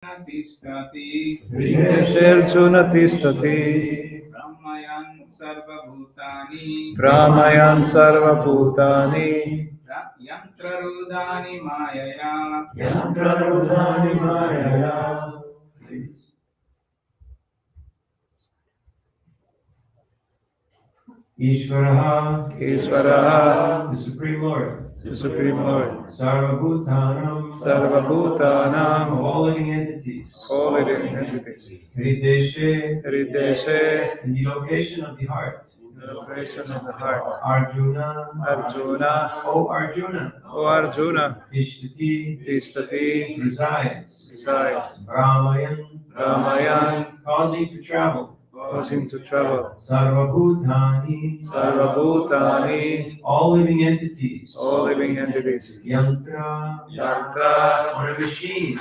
तिष्ठति Arjuna Tistati Brahmayan Sarva Bhutani Yantrarudani Mayaya Ishvaraha, the Supreme Lord, Sarvabhutanam, all living entities, Hrideshe, in the location of the heart, Arjuna, O Arjuna, Tishtati, resides, Brahmayan, causing to travel, Sarvabhutani, all living entities, Yantra, on a machine,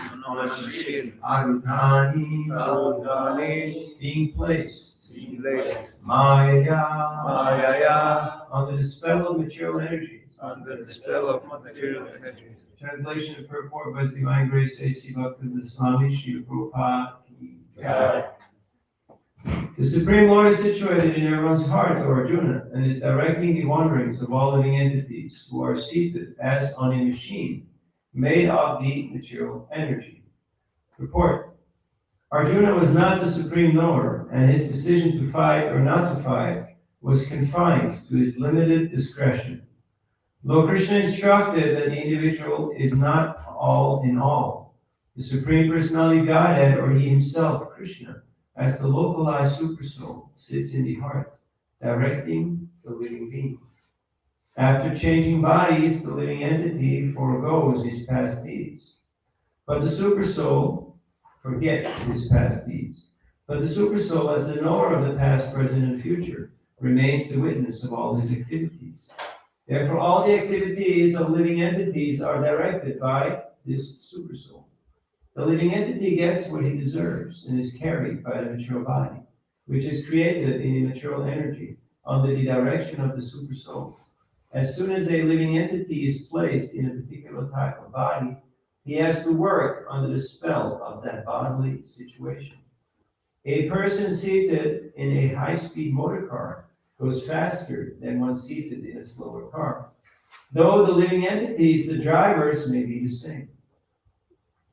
Arudhani, being placed, Maya, under the spell of material energy. Translation and purport by His Divine Grace A.C. Bhaktivedanta Swami Srila Prabhupada Ki Jai. The Supreme Lord is situated in everyone's heart, O Arjuna, and is directing the wanderings of all living entities who are seated as on a machine made of the material energy. Report. Arjuna was not the supreme knower, and his decision to fight or not to fight was confined to his limited discretion. Lord Krishna instructed that the individual is not all in all. The Supreme Personality of Godhead, or he himself, Krishna, as the localized supersoul, sits in the heart, directing the living being. After changing bodies, the living entity forgoes his past deeds. But the supersoul forgets his past deeds. But the supersoul, as the knower of the past, present, and future, remains the witness of all his activities. Therefore, all the activities of living entities are directed by this supersoul. The living entity gets what he deserves and is carried by the material body, which is created in immaterial energy under the direction of the supersoul. As soon as a living entity is placed in a particular type of body, he has to work under the spell of that bodily situation. A person seated in a high-speed motor car goes faster than one seated in a slower car, though the living entities, the drivers, may be the same.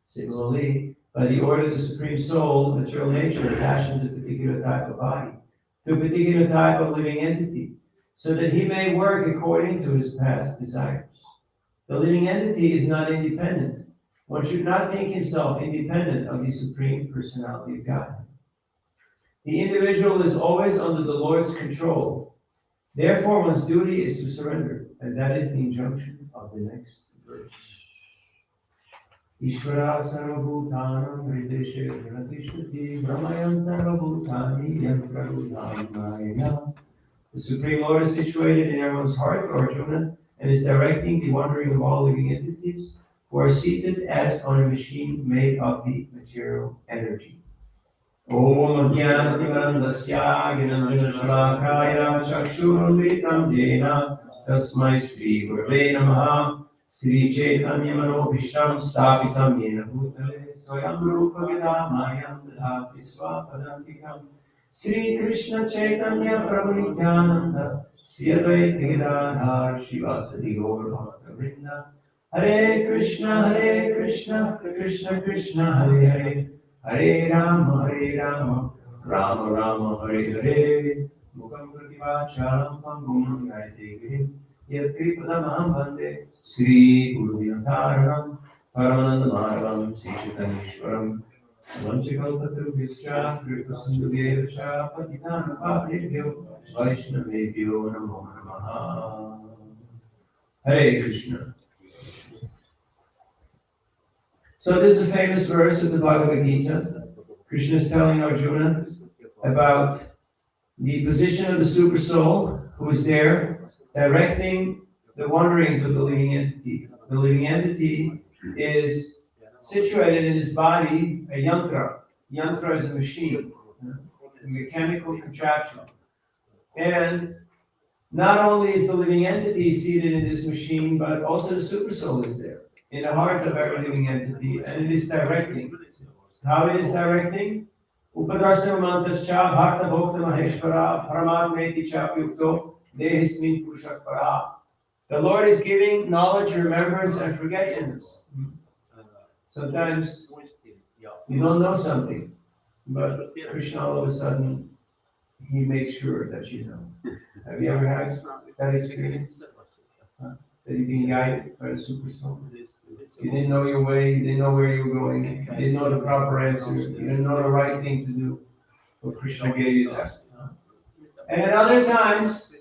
Similarly, by the order of the Supreme Soul, material nature fashions a particular type of body to a particular type of living entity, so that he may work according to his past desires. The living entity is not independent. One should not think himself independent of the Supreme Personality of God. The individual is always under the Lord's control. Therefore, one's duty is to surrender, and that is the injunction of the next verse. Ishvara sarvabhutanam hrideshe pranatishvati brahmayan sarvabhutani yantrarudhani maya. The Supreme Lord is situated in everyone's heart, Arjuna, and is directing the wandering of all living entities who are seated as on a machine made of the material energy. Om Jnanatimarandasya Gnananjana Chakshurunvitam Jena Tasmai Sri Gurave Namaha Sri Chaitanya Manobhishtam Stapitam Yena Bhutale Swayam Rupa Vidamayam Dadati Swapadantikam Sri Krishna Chaitanya Prabhu Nityananda Sri Advaita Gadadhar Shivasadi Gaur Bhakta Vrinda Hare Krishna Krishna Krishna Hare Hare Hare Rama, Rama Rama, Hare Hare. Mukam Krativacharam Pangum Gaiti Yat Kripadamam Bande Sri Guru Vinataranam Paramananda Madhavam Sri Chaitanyeshwaram Vanchikalpatrubhischa Kripasindhudevacha Patitana Pavnebhyo Vaishnavebhyo Namo Namaha. Hare Krishna. So this is a famous verse of the Bhagavad Gita. Krishna is telling Arjuna about the position of the super soul who is there directing the wanderings of the living entity. The living entity is situated in his body, a yantra. Yantra is a machine, a mechanical contraption. And not only is the living entity seated in this machine, but also the super soul is there in the heart of every living entity, and it is directing How it is directing? Upadrashnamantascha bhakta bhokta maheshvara paramatmeti cha yukto dehismin purushakvara. The Lord is giving knowledge, remembrance, and forgetfulness. Sometimes you don't know something, but Krishna all of a sudden, he makes sure that you know. Have you ever had that experience? That you're being guided by the super soul? You didn't know your way, you didn't know where you were going, you didn't know the proper answer, you didn't know the right thing to do, but Krishna gave you that. And at other times,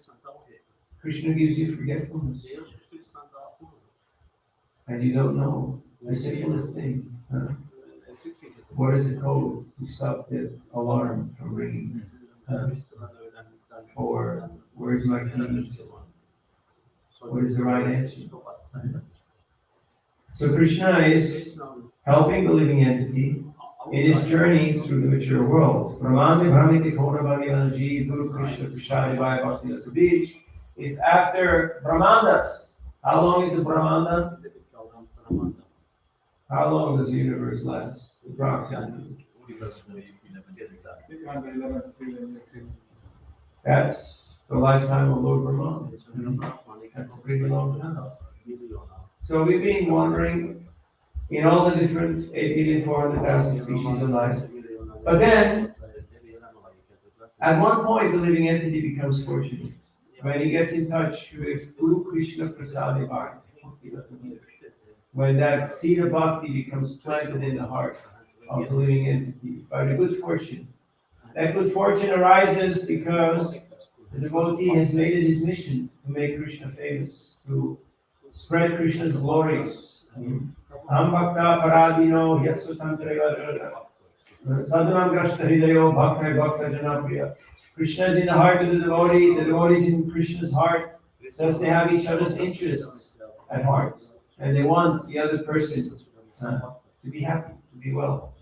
Krishna gives you forgetfulness, and you don't know the simplest thing. What is the code to stop the alarm from ringing? Or where's my keys? What is the right answer? So Krishna is helping the living entity in his journey through the material world. If after Brahmandas, how long is a Brahmanda? How long does the universe last? Approximately. That's the lifetime of Lord Brahma. That's a pretty long time. So we've been wandering in all the different 8,400,000 species of life. But then, at one point, the living entity becomes fortunate when he gets in touch with Guru Krishna Prasadi Bhakti. When that seed of bhakti becomes planted in the heart of the living entity by the good fortune. That good fortune arises because the devotee has made it his mission to make Krishna famous, to spread Krishna's glories. Am bhakta paradino yasvatantreva sadhanam grashta hridayo bhakta bhakta janapriya. Krishna is in the heart of the devotee is in Krishna's heart. Thus they have each other's interests at heart. And they want the other person to be happy, to be well.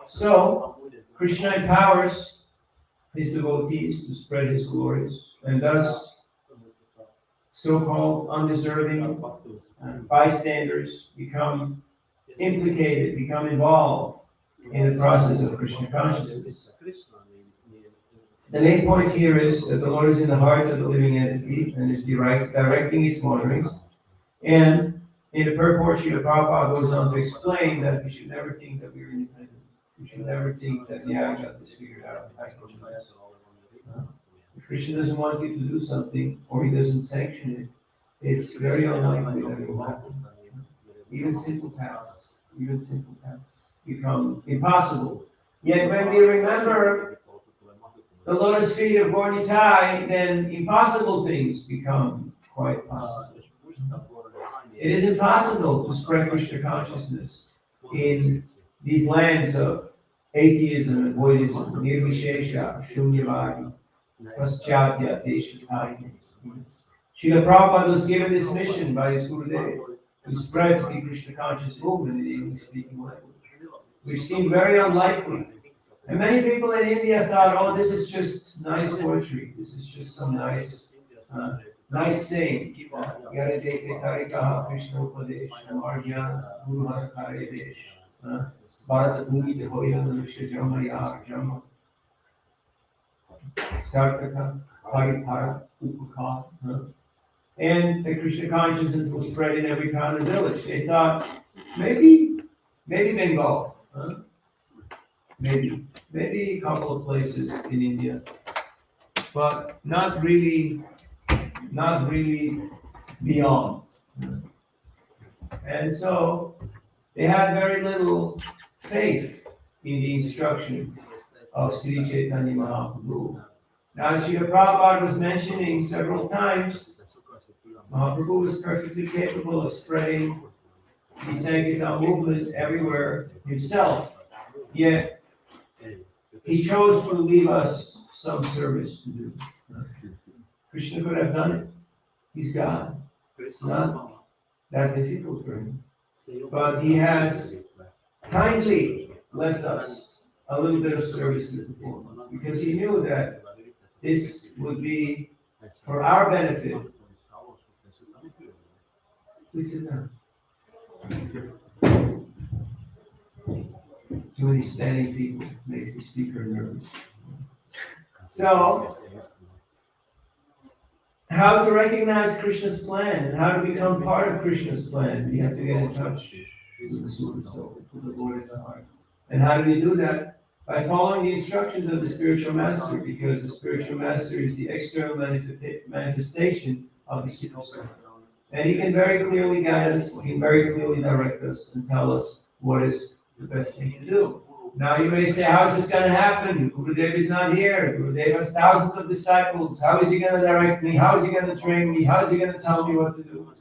So, Krishna empowers his devotees to spread his glories, and thus so-called undeserving bystanders become implicated, become involved in the process of Krishna consciousness. The main point here is that the Lord is in the heart of the living entity and is directing its wanderings. And in the purport, Srila Prabhupada goes on to explain that we should never think that we are independent. We should never think that Niarada is figured out. If Krishna doesn't want you to do something, or he doesn't sanction it, it's very unlikely that it will happen. Even simple tasks become impossible. Yet when we remember the lotus feet of Gornitai, then impossible things become quite possible. It is impossible to spread Krishna consciousness in these lands of atheism and voidism, nirvishesha, shunyavadi, paschatya, deshataya. Srila Prabhupada was given this mission by his Gurudev to spread the Krishna conscious movement in the English-speaking language, which seemed very unlikely. And many people in India thought, oh, this is just nice poetry. This is just some nice saying. Krishna Upadesh, Marjana, Guru Harakare Desh, Bharata Bhumi Dehoya Manusha Jamaya Jama, Sarkata, Paripara, Upakar. And the Krishna consciousness was spread in every town and village. They thought, maybe Bengal, maybe a couple of places in India, but not really beyond. And so they had very little faith in the instruction of Sri Chaitanya Mahaprabhu. Now, Srila Prabhupada was mentioning several times, Mahaprabhu was perfectly capable of spreading the Sankirtan movement everywhere himself, yet he chose to leave us some service to do. Krishna could have done it. He's God. It's not that difficult for him. But he has kindly left us a little bit of service to perform because he knew that this would be for our benefit. Please sit down. Too many standing people makes the speaker nervous. So, how to recognize Krishna's plan and how to become part of Krishna's plan? We have to get in touch with the Super Soul, with the Lord in the heart. And how do we do that? By following the instructions of the spiritual master, because the spiritual master is the external manifestation of the Super Soul. And he can very clearly guide us, he can very clearly direct us and tell us what is the best thing to do. Now you may say, how is this going to happen? Gurudev is not here. Gurudev has thousands of disciples. How is he going to direct me? How is he going to train me? How is he going to tell me what to do?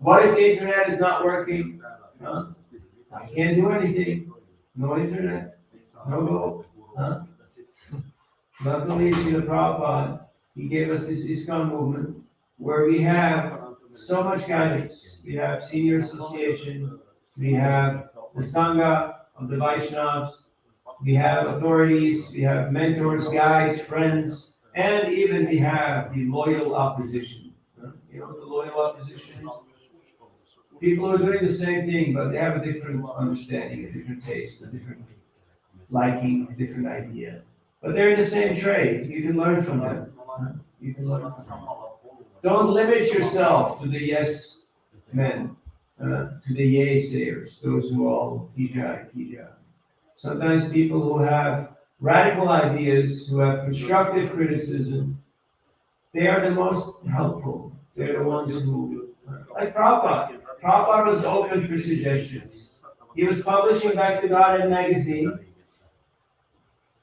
What if the internet is not working? Huh? I can't do anything. No internet. No go. Huh? Luckily, Srila Prabhupada, he gave us this ISKCON movement where we have so much guidance. We have senior association. We have the Sangha of the Vaishnavas. We have authorities, we have mentors, guides, friends, and even we have the loyal opposition. You know what the loyal opposition is? People who are doing the same thing, but they have a different understanding, a different taste, a different liking, a different idea. But they're in the same trade. You can learn from them. You can learn from them. Don't limit yourself to the yes men, to the yay sayers, those who all kijai. Sometimes people who have radical ideas, who have constructive criticism, they are the most helpful. They're the ones who, like Prabhupada. Prabhupada was open for suggestions. He was publishing Back to God magazine,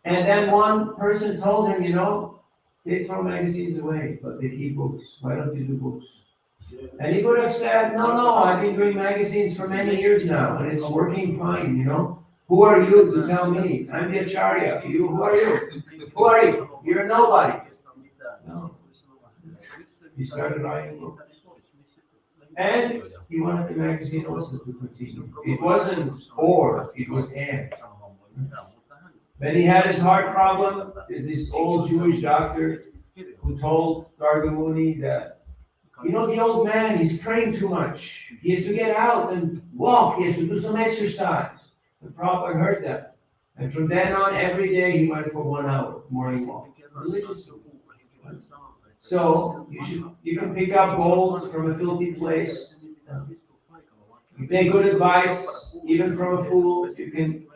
and then one person told him, you know, they throw magazines away, but they keep books. Why don't you do books? And he could have said, no, I've been doing magazines for many years now, and it's working fine, you know. Who are you to tell me? I'm the Acharya. Who are you? Who are you? You're nobody. No. He started writing books. And he wanted the magazine also to continue. It wasn't or, it was and. Then he had his heart problem. There's this old Jewish doctor who told Gargamuni that, you know, the old man, he's praying too much. He has to get out and walk. He has to do some exercise. The Prabhupada heard that. And from then on, every day he went for 1 hour, morning walk. Religiously. So you can pick up gold from a filthy place. You take good advice, even from a fool. You can.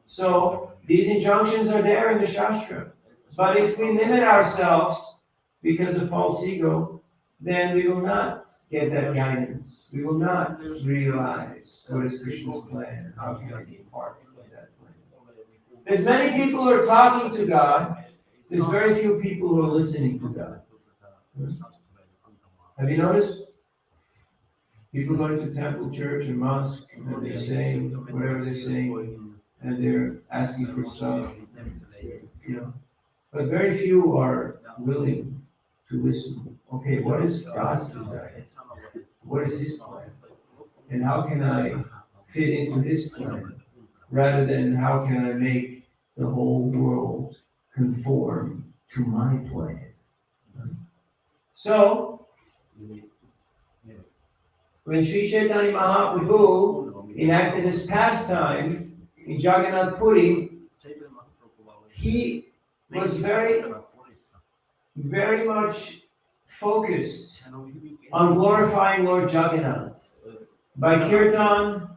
So these injunctions are there in the Shastra. But if we limit ourselves because of false ego, then we will not get that guidance. We will not realize what is Krishna's plan and how can I be part of that plan. There's many people who are talking to God. There's very few people who are listening to God. Have you noticed? People going to temple, church, and mosque, and they're saying whatever they're saying, and they're asking for stuff, you know. But very few are willing to listen. Okay, what is God's desire? What is His plan? And how can I fit into His plan? Rather than how can I make the whole world conform to my plan? So, when Sri Chaitanya Mahaprabhu enacted his pastime in Jagannath Puri, he was very much focused on glorifying Lord Jagannath by kirtan,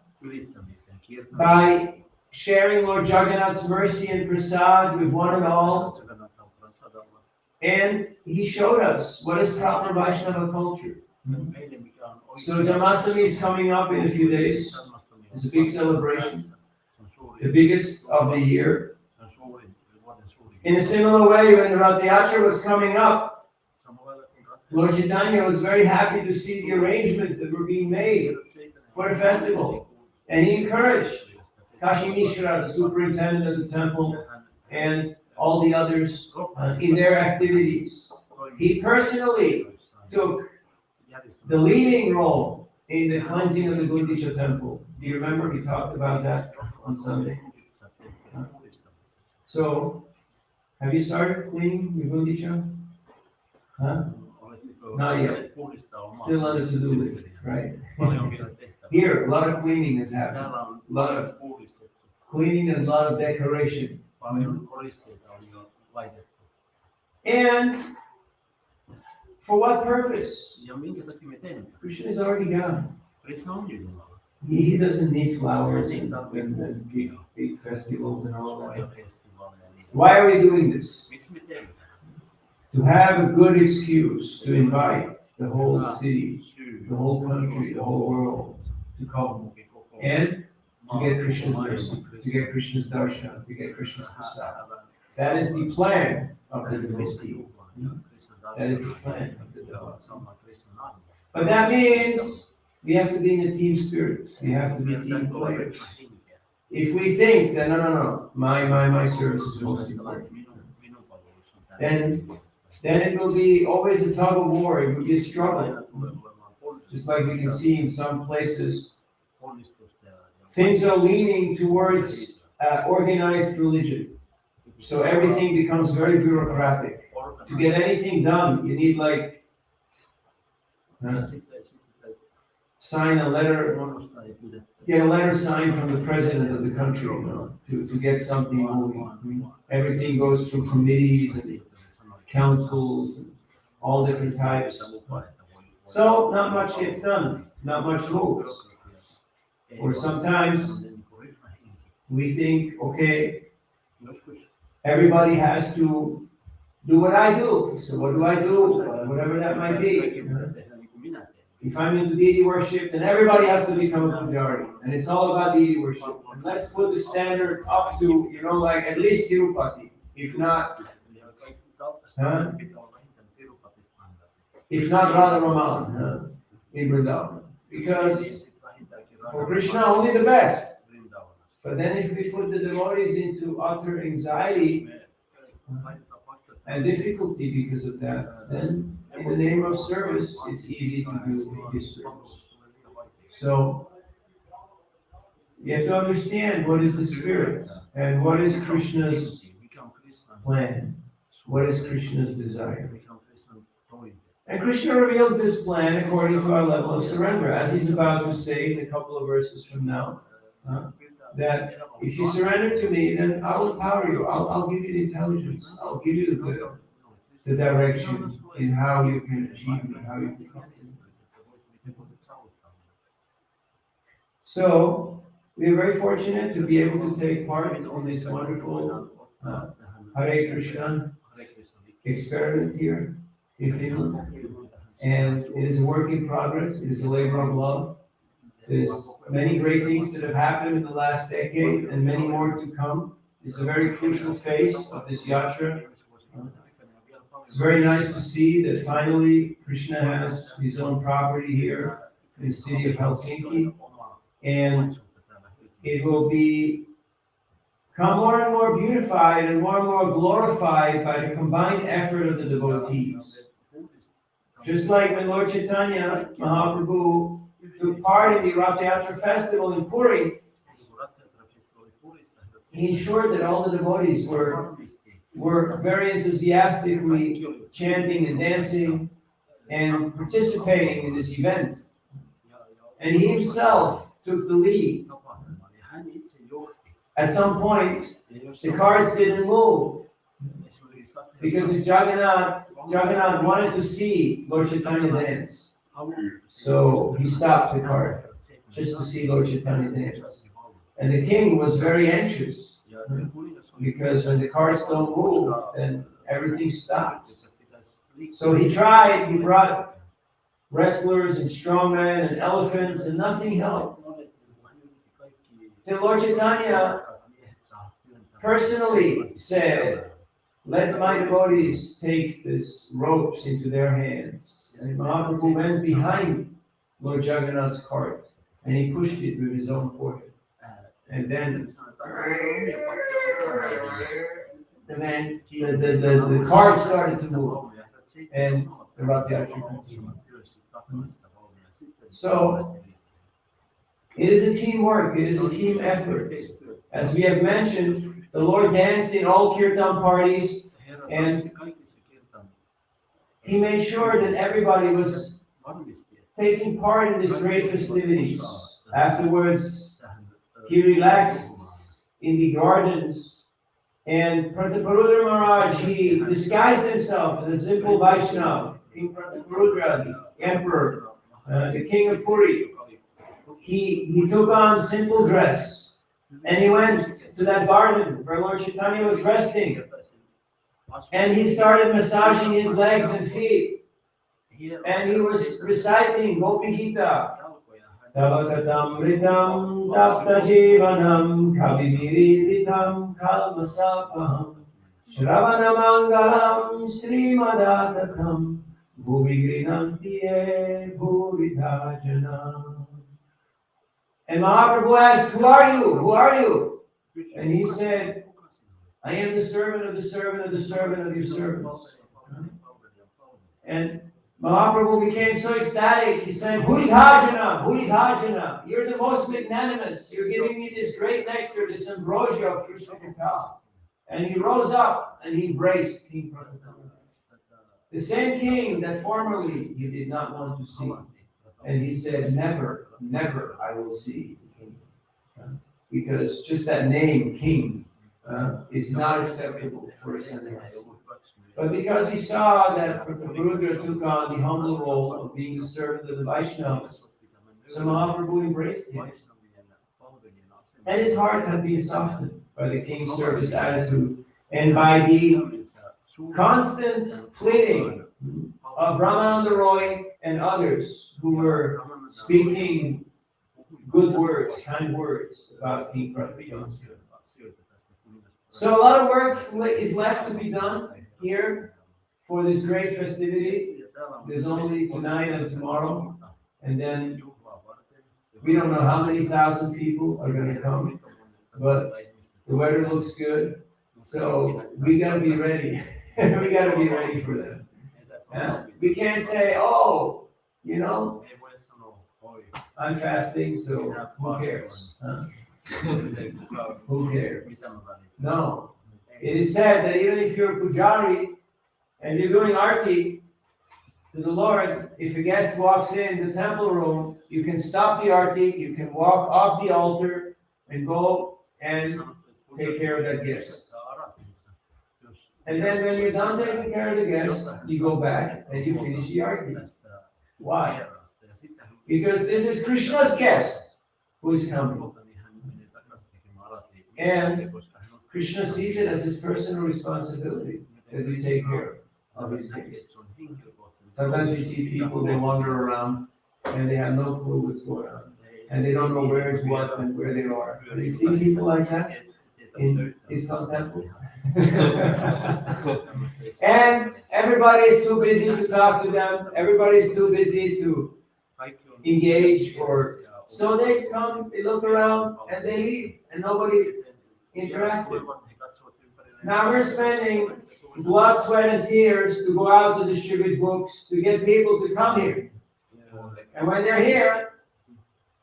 by sharing Lord Jagannath's mercy and prasad with one and all. And he showed us what is proper Vaishnava culture. So Janmashtami is coming up in a few days. It's a big celebration, the biggest of the year. In a similar way, when the Rath Yatra was coming up, Lord Chaitanya was very happy to see the arrangements that were being made for the festival. And he encouraged Kashi Mishra, the superintendent of the temple, and all the others in their activities. He personally took the leading role in the cleansing of the Gundicha temple. Do you remember? We talked about that on Sunday. So, have you started cleaning the Gundicha? Huh? Not yet. Still on the to-do list, right? Here, a lot of cleaning has happened. A lot of cleaning and a lot of decoration. Paljon koristeita on jo laitettu. And for what purpose? Ja minkä takia me teemme? Krishna is already God. Krishna on jo Jumala. He doesn't need flowers and big festivals and all that. Suuria festivaaleja. Why are we doing this? Miksi me teemme? To have a good excuse to invite the whole city, the whole country, the whole world to come and to get Krishna's mercy, to get Krishna's darshan, to get Krishna's prasad. That is the plan of the devotee. That is the plan of the devotee. But that means we have to be in a team spirit. We have to be team players. If we think that no, my service is most important, then it will be always a tug of war. It will be a struggle. Just like we can see in some places, things are leaning towards organized religion. So everything becomes very bureaucratic. To get anything done, you need sign a letter, get a letter signed from the president of the country, to get something moving. Everything goes through committees and councils, and all different types. So not much gets done, not much moves. Or sometimes we think, okay, everybody has to do what I do. So what do I do? Whatever that might be. If I'm into deity worship, then everybody has to become a pujari. And it's all about deity worship. And let's put the standard up to, like at least Tirupati. If not Radha Raman, in Vrindavan. Because for Krishna, only the best. But then if we put the devotees into utter anxiety and difficulty because of that, then in the name of service, it's easy to do history. So, you have to understand what is the spirit and what is Krishna's plan, what is Krishna's desire. And Krishna reveals this plan according to our level of surrender, as he's about to say in a couple of verses from now, that if you surrender to me, then I'll empower you, I'll give you the intelligence, I'll give you the will, the direction in how you can achieve me, how you can come to me. So, we are very fortunate to be able to take part in this wonderful Hare Krishna experiment here in Finland. And it is a work in progress, it is a labor of love. There's many great things that have happened in the last decade and many more to come. It's a very crucial phase of this yatra. It's very nice to see that finally Krishna has his own property here in the city of Helsinki, and it will become more and more beautified and more glorified by the combined effort of the devotees. Just like when Lord Chaitanya Mahaprabhu took part in the Rath Yatra festival in Puri, he ensured that all the devotees were very enthusiastically chanting and dancing and participating in this event. And he himself took the lead. At some point, the carts didn't move because if Jagannath wanted to see Lord Chaitanya dance. So he stopped the cart just to see Lord Chaitanya dance. And the king was very anxious because when the carts don't move, then everything stops. So he brought wrestlers and strongmen and elephants, and nothing helped. Till Lord Chaitanya personally said, "Let my devotees take these ropes into their hands." And Mahaprabhu went behind Lord Jagannath's cart and he pushed it with his own forehead. And then the cart started to move and the Rath Yatra continued. So it is a teamwork, it is a team effort. As we have mentioned, the Lord danced in all kirtan parties, and he made sure that everybody was taking part in these great festivities. Afterwards, he relaxed in the gardens. And Prataparudra Maharaj, he disguised himself as a simple Vaishnava. King Prataparudra, the emperor, the king of Puri. He took on simple dress. And he went to that garden where Lord Chaitanya was resting. And he started massaging his legs and feet. And he was reciting Gopi Gita. Tavakatamritam tapta jivanam kavimiritam kalmasapaham Shravanamangalam srimadatatam bhuvigrinantiye bhuvidhajanam. And Mahaprabhu asked, who are you? Who are you? And he said, I am the servant of the servant of the servant of your servants. And Mahaprabhu became so ecstatic, he said, Bhuridhajana, Bhuridhajana, you're the most magnanimous. You're giving me this great nectar, this ambrosia of Krishna Katha. And he rose up and he embraced King Pratatama. The same king that formerly he did not want to see. And he said, never, never I will see the king. Because just that name, king, is not acceptable for a sannyasi. But because he saw that Prataparudra took on the humble role of being the servant of the Vaishnavas, so Mahaprabhu embraced him. And his heart had been softened by the king's service attitude and by the constant pleading of Ramananda Roy and others who were speaking good words, kind words about King Prataparudra. So a lot of work is left to be done here for this great festivity. There's only tonight and tomorrow, and then we don't know how many thousand people are going to come, but the weather looks good, so we got to be ready. We got to be ready for them. We can't say, oh, you know, I'm fasting, so who cares? Who cares? No. It is said that even if you're a pujari and you're doing arti to the Lord, if a guest walks in the temple room, you can stop the arti, you can walk off the altar and go and take care of that guest. And then when you're done taking care of the guest, you go back and you finish the arti. Why? Because this is Krishna's guest who is coming. And Krishna sees it as his personal responsibility that we take care of his guests. Sometimes we see people, they wander around and they have no clue what's going on. And they don't know where is what and where they are. Have you seen people like that in ISKCON temple? And everybody is too busy to talk to them. Everybody is too busy to engage, or so they come, they look around, and they leave, and nobody interacted. Now we're spending blood, sweat, and tears to go out to distribute books, to get people to come here. And when they're here,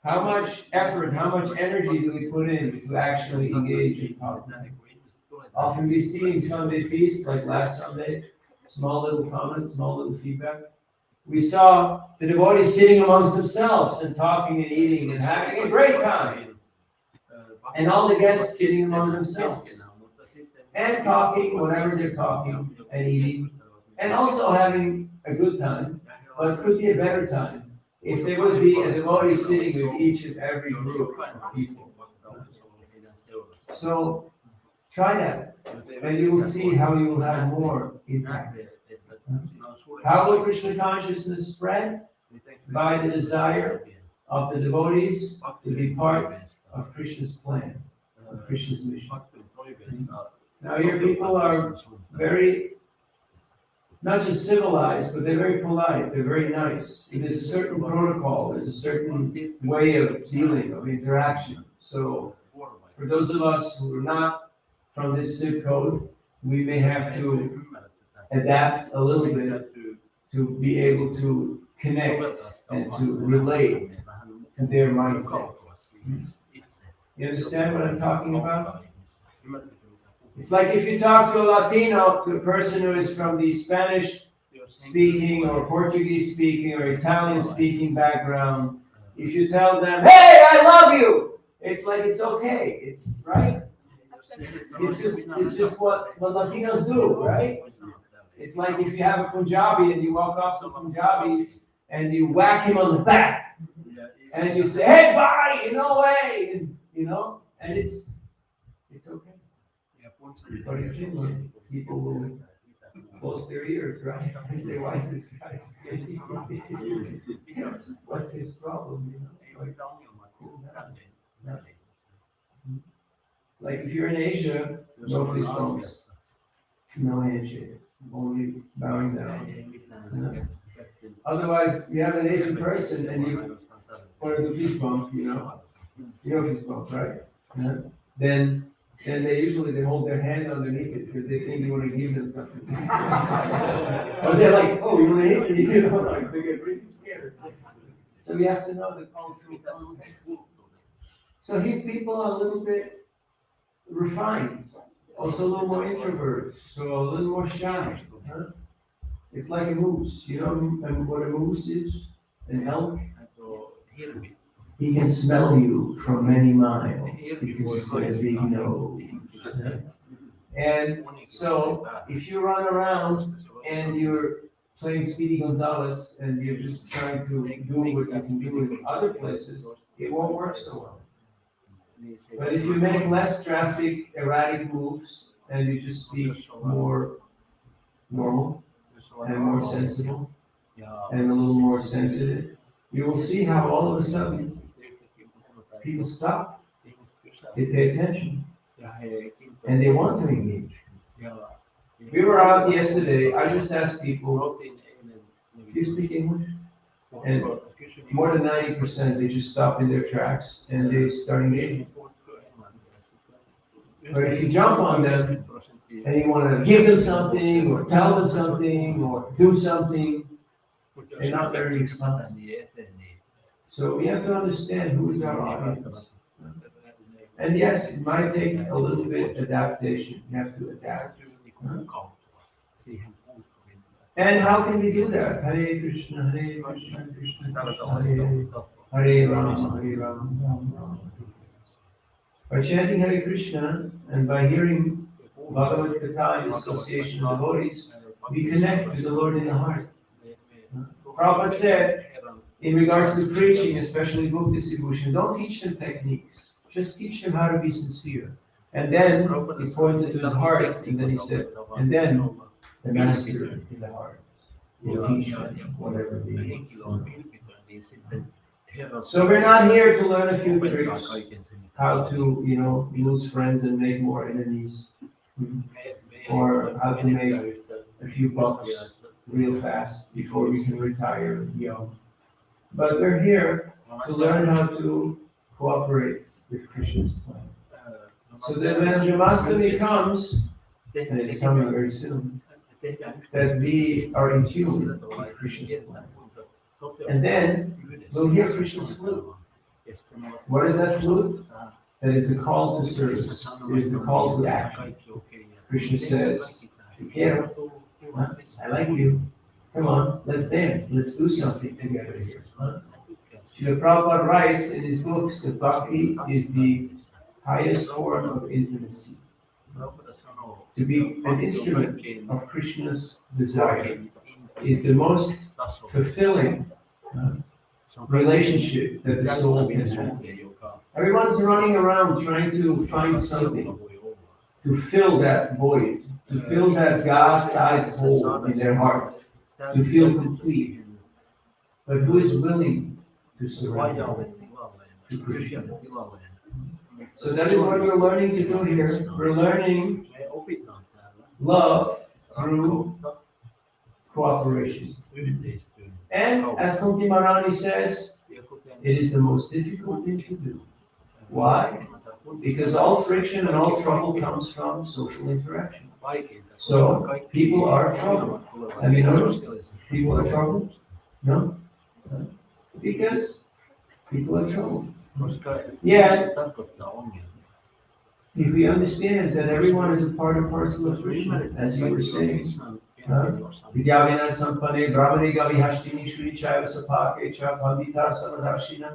how much effort, how much energy do we put in to actually engage and talk? Often we see in Sunday feasts, like last Sunday, small little comments, small little feedback. We saw the devotees sitting amongst themselves and talking and eating and having a great time. And all the guests sitting among themselves and talking, whatever they're talking and eating, and also having a good time, but it could be a better time if there would be a devotee sitting with each and every group of people. So try that, and you will see how you will have more impact. How will Krishna consciousness spread? By the desire of the devotees to be part of Krishna's plan, of Krishna's mission. Now here people are very, not just civilized, but they're very polite, they're very nice. There's a certain protocol, there's a certain way of dealing, of interaction. So for those of us who are not from this zip code, we may have to adapt a little bit to be able to connect and to relate to their mindset. You understand what I'm talking about? It's like if you talk to a Latino, to a person who is from the Spanish speaking or Portuguese speaking or Italian speaking background, if you tell them, hey, I love you, it's like it's okay, it's right. It's just what Latinos do, right? It's like if you have a Punjabi and you walk up to Punjabis and you whack him on the back and you say, "Hey, bye, no way," and and it's okay. But in Finland, people will close their ears, right? And say, "Why is this guy crazy? What's his problem?" Like, cool down. Like if you're in Asia, no fist bumps, no handshakes, only bowing down. Otherwise, you have an Asian person and you order the fist bump, fist bump, right? Then they usually hold their hand underneath it because they think you want to give them something. Or they're like, "Oh, you want to hit me?" Like they get really scared. So we have to know the cultural context. So here people are a little bit refined, also a little more introverted, so a little more shy. It's like a moose, and what a moose is, an elk. He can smell you from many miles because he's got a big nose. And so if you run around and you're playing Speedy Gonzales and you're just trying to do what you can do in other places, it won't work so well. But if you make less drastic, erratic moves and you just speak more normal and more sensible and a little more sensitive, you will see how all of a sudden people stop, they pay attention, and they want to engage. We were out yesterday, I just asked people, "Do you speak English?" And more than 90%, they just stop in their tracks and they start engaging. But if you jump on them and you want to give them something or tell them something or do something, they're not very responsive. So we have to understand who is our audience. And yes, it might take a little bit adaptation. You have to adapt. And how can we do that? Hare Krishna, Hare Krishna, Krishna Krishna, Hare Rama, Hare Rama, Rama Rama. By chanting Hare Krishna and by hearing Bhagavad Gita in association with devotees, we connect with the Lord in the heart. Prabhupada said, in regards to preaching, especially book distribution, don't teach them techniques. Just teach them how to be sincere. And then he pointed to his heart, and then he said, and then the master in the heart will teach them whatever they want. So we're not here to learn a few tricks, how to, lose friends and make more enemies, or how to make a few bucks real fast before we can retire young. But we're here to learn how to cooperate with Krishna's plan. So that when Janmashtami comes, and it's coming very soon, that we are in tune with Krishna's plan. And then we'll hear Krishna's flute. What is that flute? That is the call to service. It is the call to action. Krishna says, "Quiero, I like you. Come on, let's dance. Let's do something together here." Srila Prabhupada writes in his books that bhakti is the highest form of intimacy. To be an instrument of Krishna's desire is the most fulfilling relationship that the soul can have. Everyone's running around trying to find something to fill that void, to fill that God-sized hole in their heart, to feel complete. But who is willing to surrender to Krishna? So that is what we're learning to do here. We're learning love through cooperation. And as Kunti Maharani says, it is the most difficult thing to do. Why? Because all friction and all trouble comes from social interaction. So people are troubled. Have you noticed? People are troubled? No? Because people are troubled. Yeah. If we understand that everyone is a part and parcel of Krishna, as you were saying, Vidyavina Sampane Brahmaniga Vihashtini Shri Chaiva Sapake Cha Pandita Samadarshina.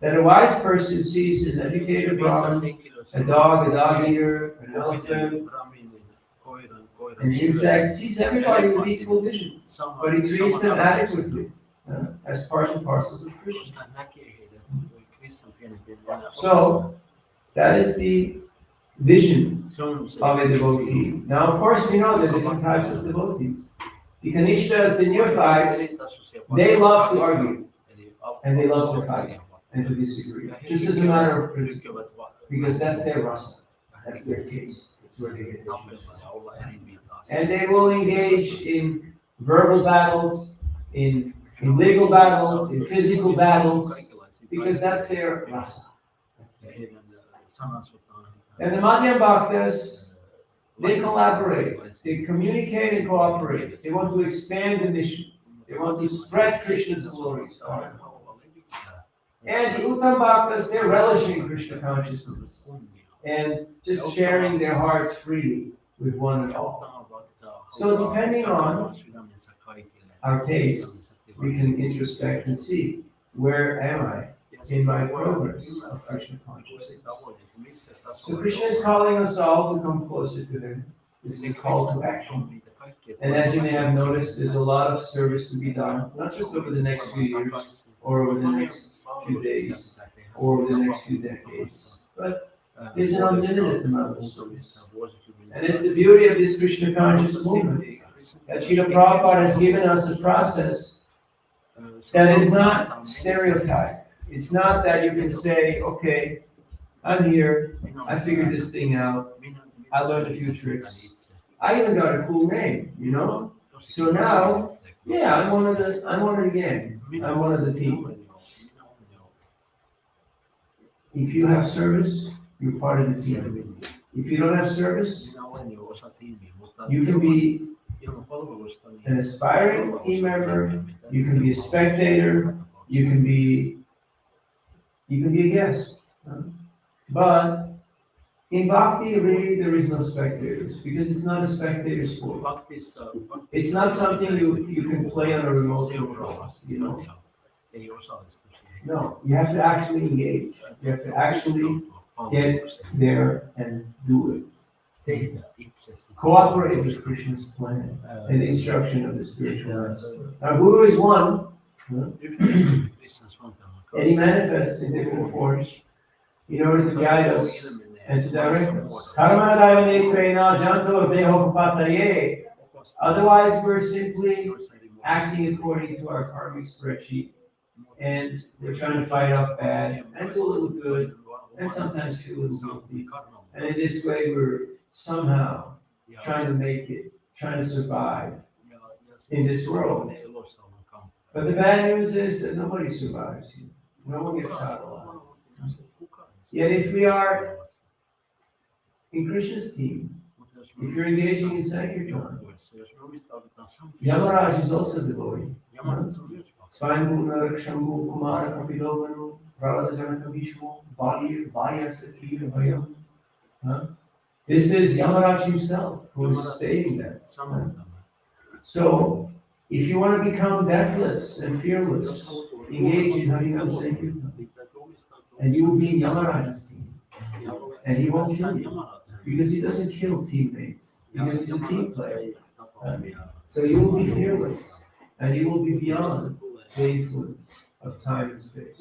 that a wise person sees an educated Viisas Brahmin, henkilö a dog eater, an elephant, Brahminin, koiran, an insect, sees everybody with equal vision, but he treats them adequately as parts and parcels of Krishna. Koska hän näkee heidät Kristan pienempien So, that is the vision se on se of a devotee. Now, of course, we know the different types of devotees. The Kanishtas, the neophytes, they love to argue, and they love to fight and to disagree, just as a matter of principle, because that's their rasa, that's their taste, that's where they get their juice. And they will engage in verbal battles, in legal battles, in physical battles, because that's their rasa. And the Madhyam Bhaktas, they collaborate, they communicate and cooperate. They want to expand the mission. They want to spread Krishna's glories. And the Uttam Bhaktas, they're relishing Krishna consciousness and just sharing their hearts freely with one and all. So depending on our taste, we can introspect and see, where am I in my progress of Krishna consciousness? So Krishna is calling us all to come closer to Him. This is a call to action. And as you may have noticed, there's a lot of service to be done, not just over the next few years, or over the next few days, or over the next few decades, but there's an unlimited amount of service. And it's the beauty of this Krishna conscious movement, that Srila Prabhupada has given us a process that is not stereotyped. It's not that you can say, okay, I'm here, I figured this thing out, I learned a few tricks. I even got a cool name, you know? So now, yeah, I'm one of the gang. I'm one of the team. If you have service, you're part of the team. If you don't have service, you can be an aspiring team member, you can be a spectator, you can be a guest. But in Bhakti, really, there is no spectators, because it's not a spectator sport. It's not something you can play on a remote control, you know? No, you have to actually engage. You have to actually get there and do it. Cooperate with Krishna's plan and the instruction of the spiritual master. Our Guru is one, and he manifests in different forms in order to guide us and to direct us. Otherwise, we're simply acting according to our karmic spreadsheet, and we're trying to fight off bad and do a little good, and sometimes feel a little guilty. And in this way, we're somehow trying to make it, trying to survive in this world. But the bad news is that nobody survives here. No one gets out alive. Yet if we are in Krishna's team, if you're engaging in Sankirtan, Yamaraj is also devotee. Svayambhu Shambhu Kumara Kapilovanu Radha Janaka Vishmu Bali Vaya Sakir Vayam. This is Yamaraj himself who is stating that. So, if you want to become deathless and fearless, engage in Harinam Sankirtan, and you will be in Yamaraj's team, and he won't kill you, because he doesn't kill teammates, because he's a team player. So you will be fearless, and you will be beyond the influence of time and space.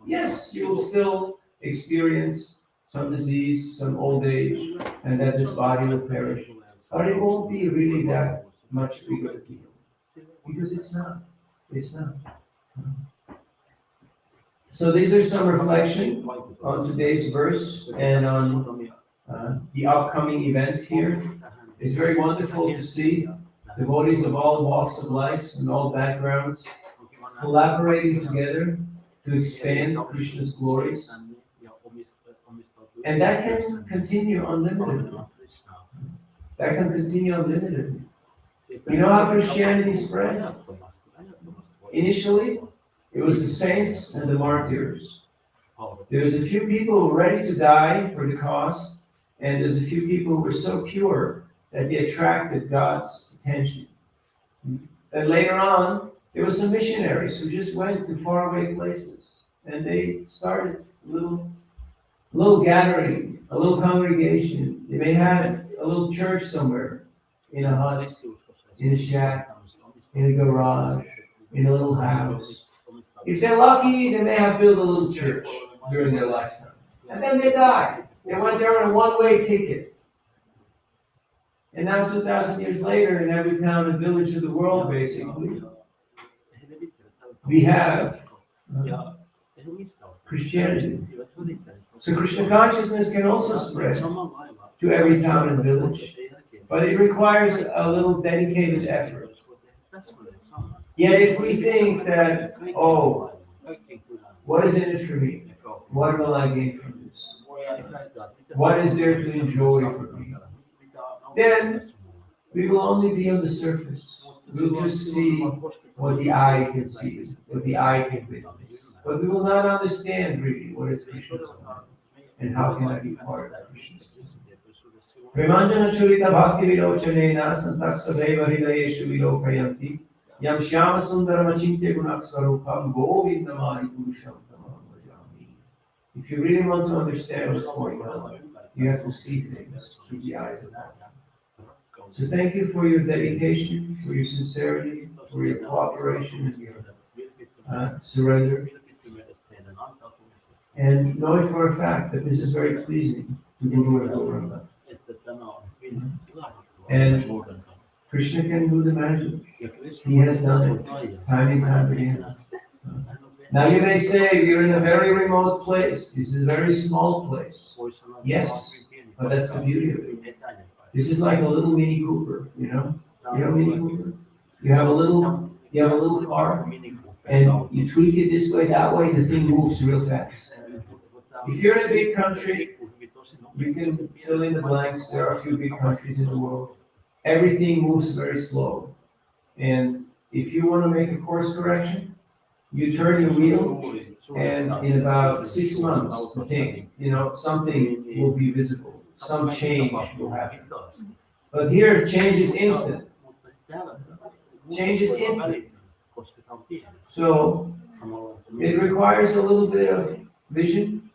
Yes, you will still experience some disease, some old age, and that this body will perish, but it won't be really that much bigger a deal, because it's not. It's not. So these are some reflection on today's verse and on the upcoming events here. It's very wonderful to see devotees of all walks of life and all backgrounds collaborating together to expand Krishna's glories. And that can continue unlimitedly. That can continue unlimitedly. You know how Christianity spread? Initially, it was the saints and the martyrs. There was a few people who were ready to die for the cause, and there's a few people who were so pure that they attracted God's attention. And later on, there were some missionaries who just went to faraway places and they started a little gathering, a little congregation. They may have a little church somewhere, in a hut, in a shack, in a garage, in a little house. If they're lucky, they may have built a little church during their lifetime. And then they died. They went there on a one-way ticket. And now 2,000 years later, in every town and village of the world, basically, we have Christianity. So Krishna consciousness can also spread to every town and village, but it requires a little dedicated effort. Yet if we think that, oh, what is in it for me? What will I gain from this? What is there to enjoy for me? Then we will only be on the surface. We'll just see what the eye can see, what the eye can witness. But we will not understand really what is Krishna's mind and how can I be part of Krishna's mind. Premanjana Churita Bhakti Virochanena Santak Sadeva Hridayeshu Vilokayanti Yam Shyama Sundaram Achintya Gunak Swarupam Govindamari Purusham Tamam Bhajami. If you really want to understand what's going on, you have to see things through the eyes of God. So thank you for your dedication, for your sincerity, for your cooperation and your surrender. And know it for a fact that this is very pleasing to Guru Gauranga. And Krishna can do the magic. He has done it time and time again. Now you may say you're in a very remote place. This is a very small place. Yes, but that's the beauty of it. This is like a little Mini Cooper, you know? You know Mini Cooper? You have a little car, and you tweak it this way, that way, the thing moves real fast. If you're in a big country, you can fill in the blanks. There are a few big countries in the world. Everything moves very slow. And if you want to make a course correction, you turn your wheel, and in about 6 months, I think, something will be visible. Some change will happen. But here, change is instant. Change is instant. So, it requires a little bit of vision,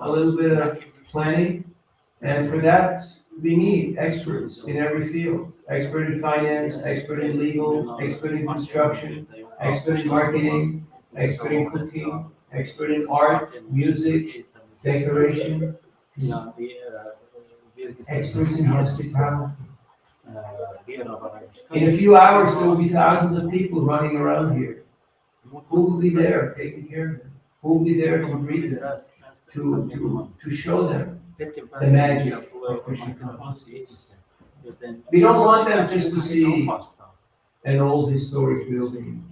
a little bit of planning, and for that, we need experts in every field. Expert in finance, expert in legal, expert in construction, expert in marketing, expert in cooking, expert in art, music, decoration, experts in hospitality. In a few hours, there will be thousands of people running around here. Who will be there taking care of them? Who will be there to greet them, to show them the magic of Krishna consciousness? We don't want them just to see an old historic building.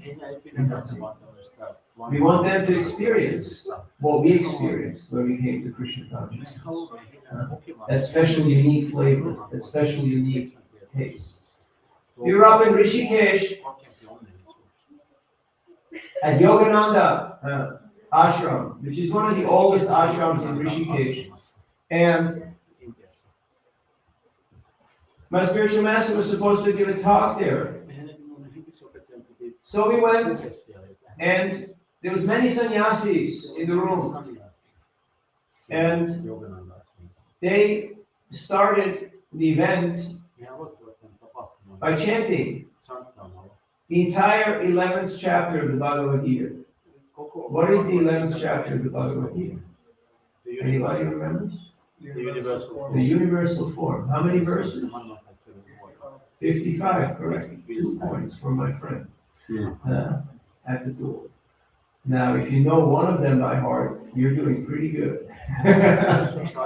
We want them to experience what we experienced when we came to Krishna consciousness. That special, unique flavor, that special, unique taste. We were up in Rishikesh at Yogananda ashram, which is one of the oldest ashrams in Rishikesh. And my spiritual master was supposed to give a talk there. So we went, and there was many sannyasis in the room. And they started the event by chanting the entire 11th chapter of the Bhagavad Gita. What is the 11th chapter of the Bhagavad Gita? Anybody remembers? The universal form. How many verses? 55, correct. 2 points for my friend at the door. Now, if you know one of them by heart, you're doing pretty good.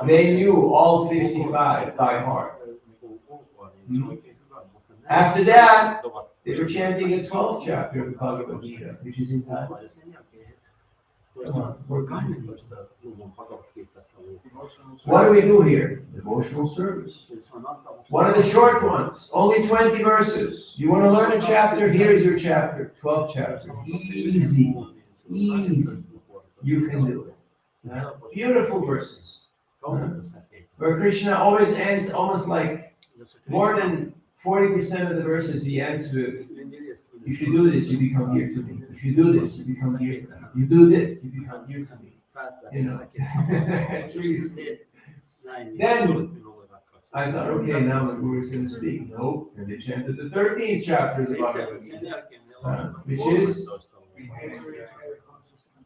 They knew all 55 by heart. After that, they were chanting the 12th chapter of the Bhagavad Gita, which is in time. What do we do here? Devotional service. One of the short ones, only 20 verses. You want to learn a chapter? Here's your chapter, 12th chapter. Easy. Easy. You can do it. Beautiful verses. Where Krishna always ends almost like more than 40% of the verses he ends with If you do this, you become dear to me. If you do this, you become dear to me. You do this, you become dear to me. You know, it's really sweet. Then I thought, okay, now my guru is going to speak. No, and they chanted the 13th chapter of the Bhagavad Gita, which is,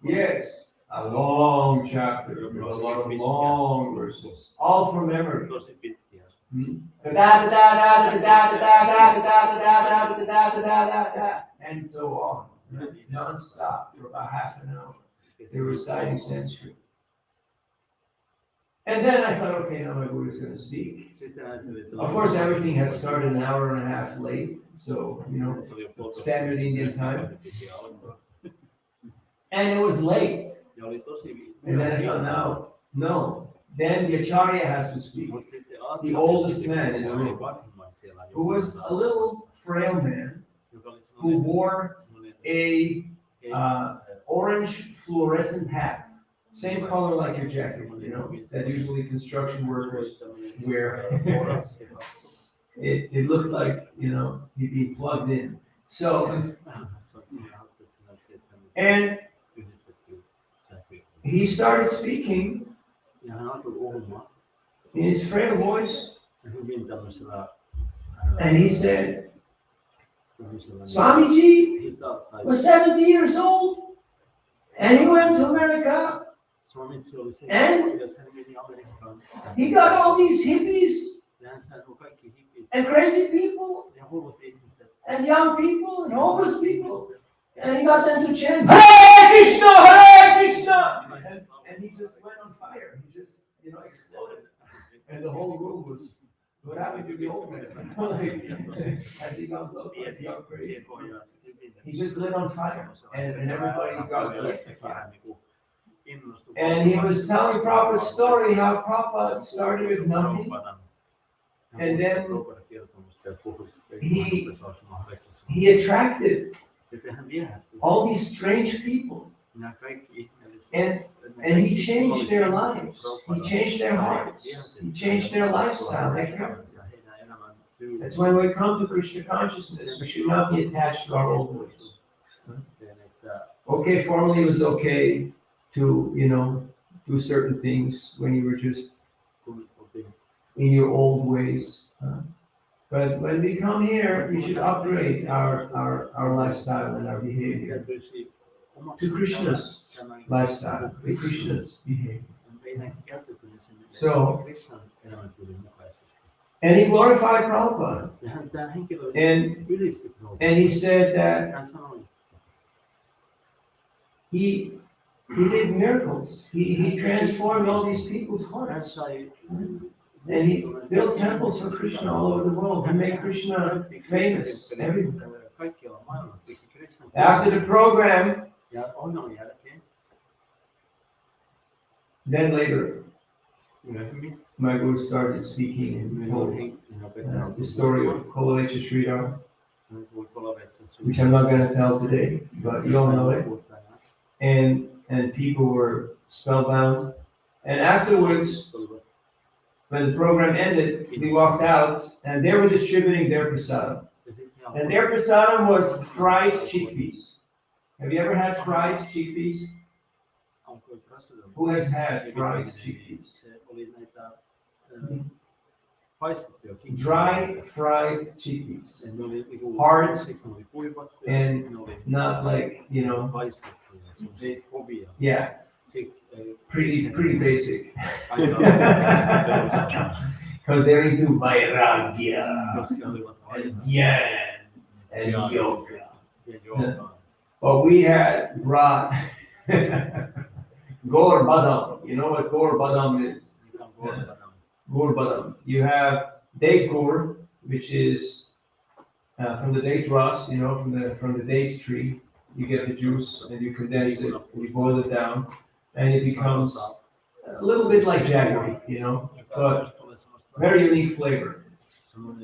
yes, a long chapter with a lot of long verses, all from memory. And so on, non-stop for about half an hour. They were reciting Sanskrit. And then I thought, okay, now my guru is going to speak. Of course, everything had started an hour and a half late, so, you know, standard Indian time. And it was late. And then I thought, no. Then the Acharya has to speak. The oldest man in the room, who was a little frail man, who wore a orange fluorescent hat. Same color like your jacket, you know, that usually construction workers wear. It looked like, you know, he'd be plugged in. So, and he started speaking in his frail voice, and he said, Swamiji was 70 years old, and he went to America. And he got all these hippies and crazy people and young people and homeless people, and he got them to chant Hare Krishna, Hare Krishna, and he just went on fire. He just, you know, exploded, and the whole room was, what happened to the old man? Like, has he gone low? Has he gone crazy? He just lit on fire, and everybody got electrified. And he was telling Prabhupada's story, how Prabhupada started with nothing, and then he attracted all these strange people, and he changed their lives, he changed their hearts, he changed their lifestyle, their character. That's when we come to Krishna consciousness, we should not be attached to our old ways. Okay, formerly it was okay to, you know, do certain things when you were just in your old ways. But when we come here, we should upgrade our lifestyle and our behavior to Krishna's lifestyle, to Krishna's behavior. So, and he glorified Prabhupada. And he said that he did miracles. He transformed all these people's hearts. And he built temples for Krishna all over the world. He made Krishna famous everywhere. After the program, then later, my guru started speaking and told the story of Kolavecha Sridhar, which I'm not going to tell today, but you all know it. And people were spellbound. And afterwards, when the program ended, we walked out, and they were distributing their prasadam. And their prasadam was fried chickpeas. Have you ever had fried chickpeas? Who has had fried chickpeas? Dry fried chickpeas. Hard and not like, you know, yeah, pretty basic. Because they're into vairagya and jnana and yoga. But we had brought Gaur Badam. You know what Gaur Badam is? Gaur Badam. You have date gur, which is from the date rust, you know, from the date tree. You get the juice and you condense it, and you boil it down, and it becomes a little bit like jaggery, you know, but very unique flavor.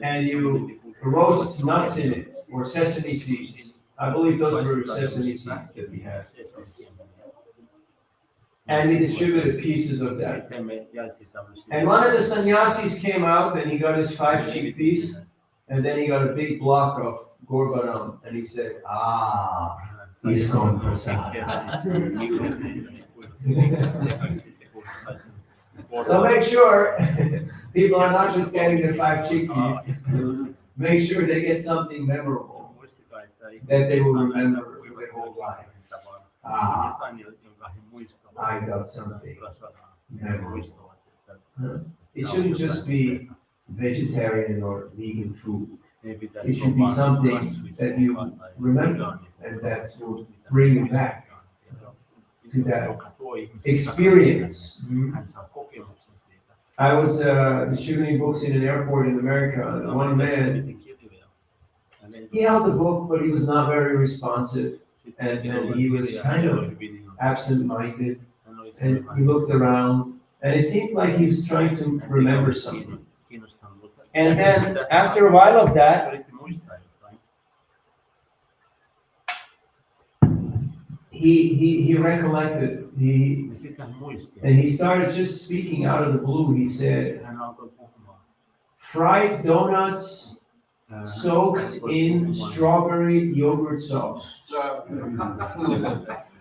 And you roast nuts in it, or sesame seeds. I believe those were sesame seeds that we had. And we distributed pieces of that. And one of the sannyasis came out and he got his 5 chickpeas, and then he got a big block of Gorbanam, and he said, he's gone prasad. So make sure people are not just getting the 5 chickpeas. Make sure they get something memorable that they will remember for their whole life. I got something memorable. It shouldn't just be vegetarian or vegan food. It should be something that you remember and that will bring you back to that experience. I was distributing books in an airport in America, and one man, he held the book, but he was not very responsive, and he was kind of absent-minded, and he looked around, and it seemed like he was trying to remember something. And then, after a while of that, he recollected, and he started just speaking out of the blue. He said, fried donuts soaked in strawberry yogurt sauce.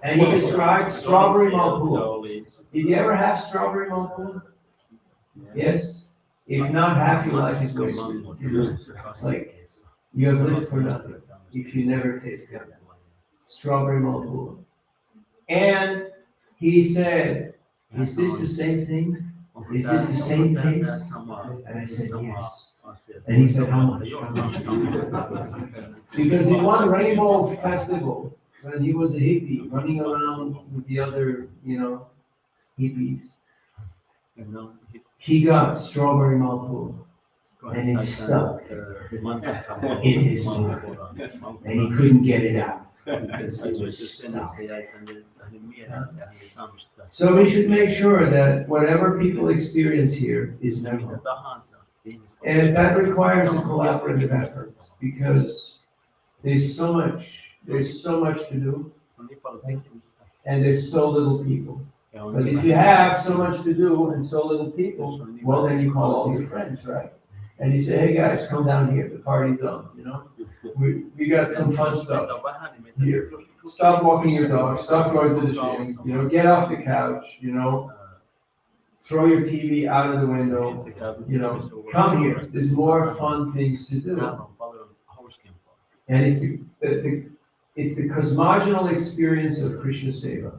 And he described strawberry malpua. Did you ever have strawberry malpua? Yes? If not, half your life is wasted. Like, you have lived for nothing if you never tasted it. Strawberry malpua. And he said, is this the same thing? Is this the same taste? And I said, yes. And he said, how much? Because in one rainbow festival, when he was a hippie running around with the other, hippies, he got strawberry malpua, and it stuck in his mouth, and he couldn't get it out because it was stuck. So we should make sure that whatever people experience here is memorable. And that requires a collaborative effort, because there's so much to do, and there's so little people. But if you have so much to do and so little people, well, then you call all your friends, right? And you say, hey guys, come down here, the party's on, We got some fun stuff here. Stop walking your dog, stop going to the gym, get off the couch, throw your TV out of the window, come here. There's more fun things to do. And it's the cosmogonal experience of Krishna Seva,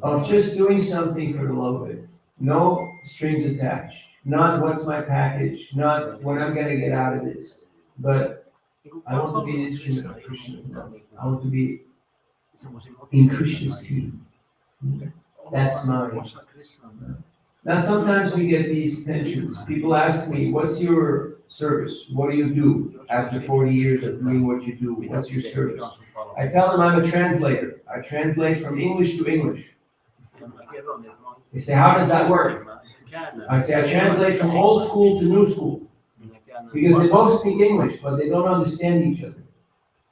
of just doing something for the love of it. No strings attached. Not what's my package, not what I'm gonna get out of this, but I want to be an instrument of Krishna's love. I want to be in Krishna's team. That's my. Now sometimes we get these tensions. People ask me, what's your service? What do you do after 40 years of doing what you do? What's your service? I tell them I'm a translator. I translate from English to English. They say, how does that work? I say, I translate from old school to new school. Because they both speak English, but they don't understand each other.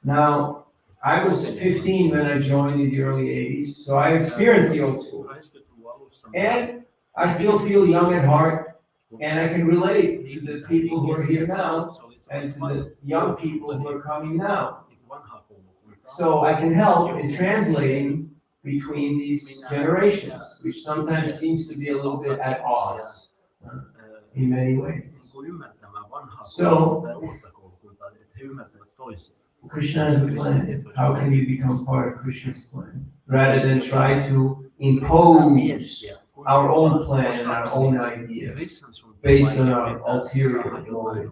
Now, I was 15 when I joined in the early 80s, so I experienced the old school. And I still feel young at heart, and I can relate to the people who are here now, and to the young people who are coming now. So I can help in translating between these generations, which sometimes seems to be a little bit at odds in many ways. So, Krishna has a plan. How can you become part of Krishna's plan? Rather than try to impose our own plan and our own idea based on our ulterior motive.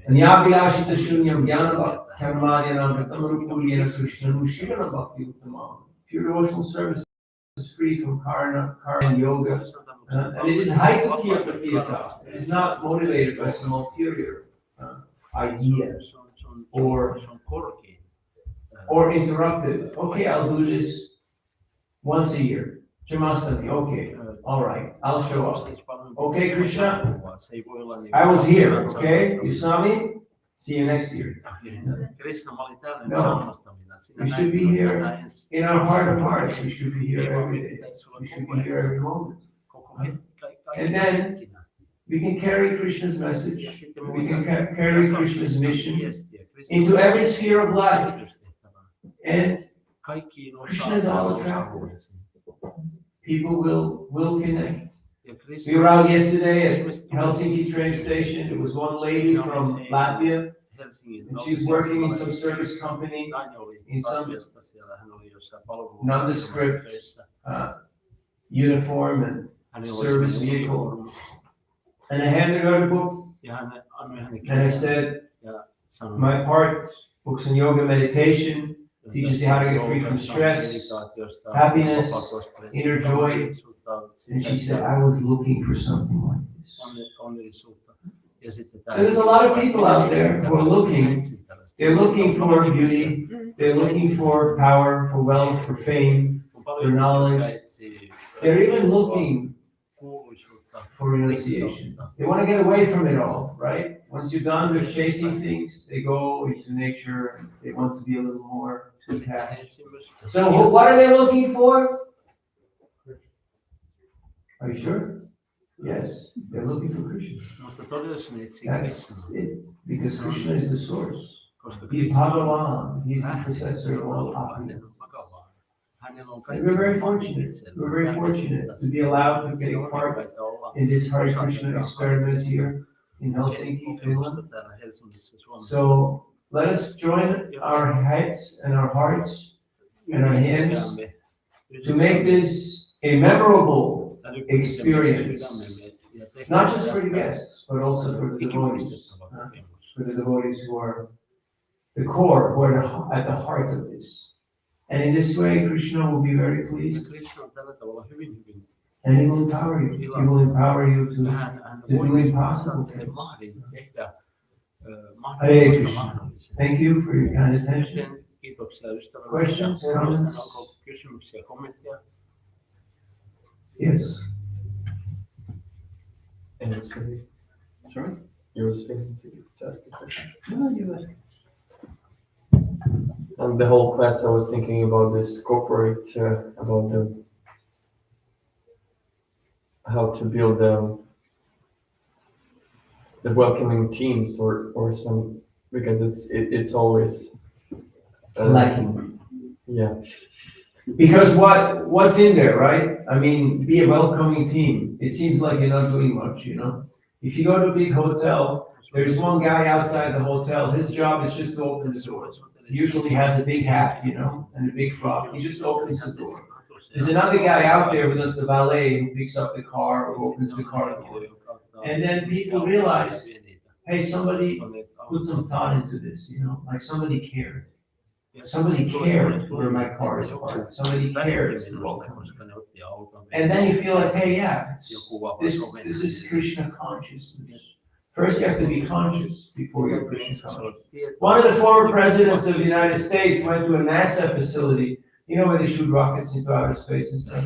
Anyabhilashita shunyam jnana karmadyanam katamrupulyena krishnanu shivana bhakti uttamam. Pure devotional service is free from karma and yoga. And it is haitukiya pratiyata. It is not motivated by some ulterior idea or interrupted. Okay, I'll do this once a year. Jamastami, okay, all right, I'll show up. Okay, Krishna, I was here, okay? You saw me? See you next year. No, we should be here in our heart of hearts. We should be here every day. We should be here every moment. And then, we can carry Krishna's message, Ja sitten me we can voidaan carry jakaa Krishna's Kristan mission viestiä, Kristan into every sphere of life. kehitystehtävään. And Kaikkiin Krishna is all osa-alueisiin. people will connect. Ja We Kristus were out yesterday at Helsinki train station. There was one lady from Latvia, Helsingin and she was working in some service company, nainen oli in some Latviasta siellä, hän oli jossain nondescript töissä. uniform and Hänellä service oli vehicle. uniformu And I handed her the book ja hän annoi hänelle and I kirjan said, ja sanoi, my part, books on yoga meditation, teaches you how to get free from stress, happiness, inner joy. And she said, I was looking for something like this. So there's a lot of people out there who are looking. They're looking for beauty. They're looking for power, for wealth, for fame, for knowledge. They're even looking for renunciation. They want to get away from it all, right? Once you're done with chasing things, they go into nature and they want to be a little more detached. So what are they looking for? Are you sure? Yes, they're looking for Krishna. That's it, because Krishna is the source. He's Bhagavan, he's the possessor of all happiness. And we're very fortunate. We're very fortunate to be allowed to take part in this Hare Krishna experiment here in Helsinki, Finland. So let us join our heads and our hearts and our hands to make this a memorable experience, not just for the guests, but also for the devotees who are the core, who are at the heart of this. And in this way, Krishna will be very pleased. And he will empower you. He will empower you to do impossible things. Hare Krishna. Thank you for your kind attention. Questions, comments? Yes. Sorry? You were speaking to ask the question. No, you ask. And the whole class, I was thinking about this corporate, about how to build the welcoming teams or some, because it's always Lacking. Yeah. Because what's in there, right? I mean, be a welcoming team. It seems like you're not doing much, you know? If you go to a big hotel, there's one guy outside the hotel. His job is just to open the door. He usually has a big hat, you know, and a big frock. He just opens the door. There's another guy out there who does the valet, who picks up the car or opens the car door. And then people realize, hey, somebody put some thought into this, you know, like somebody cared. Somebody cared where my car is parked. Somebody cared to welcome me. And then you feel like, hey, yeah, this is Krishna consciousness. First, you have to be conscious before you're Krishna conscious. One of the former presidents of the United States went to a NASA facility, you know, where they shoot rockets into outer space and stuff.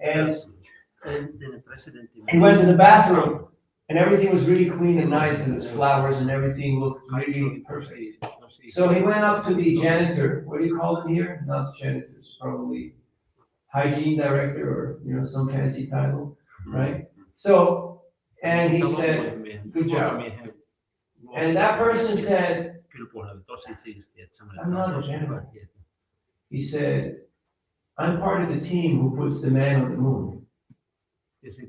And he went to the bathroom, and everything was really clean and nice, and there's flowers and everything looked really perfect. So he went up to the janitor. What do you call him here? Not janitors, probably hygiene director or, you know, some fancy title, right? So, and he said, good job. And that person said, I'm not a janitor. He said, I'm part of the team who puts the man on the moon. You see?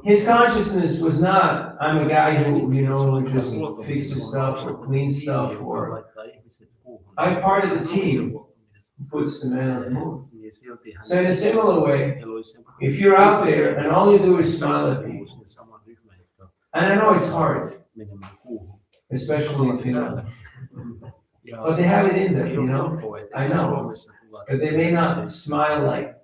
His consciousness was not, I'm a guy who, you know, just fixes stuff or cleans stuff, or I'm part of the team who puts the man on the moon. So in a similar way, if you're out there and all you do is smile at people, and I know it's hard, especially in Finland, but they have it in them, you know, I know, but they may not smile like,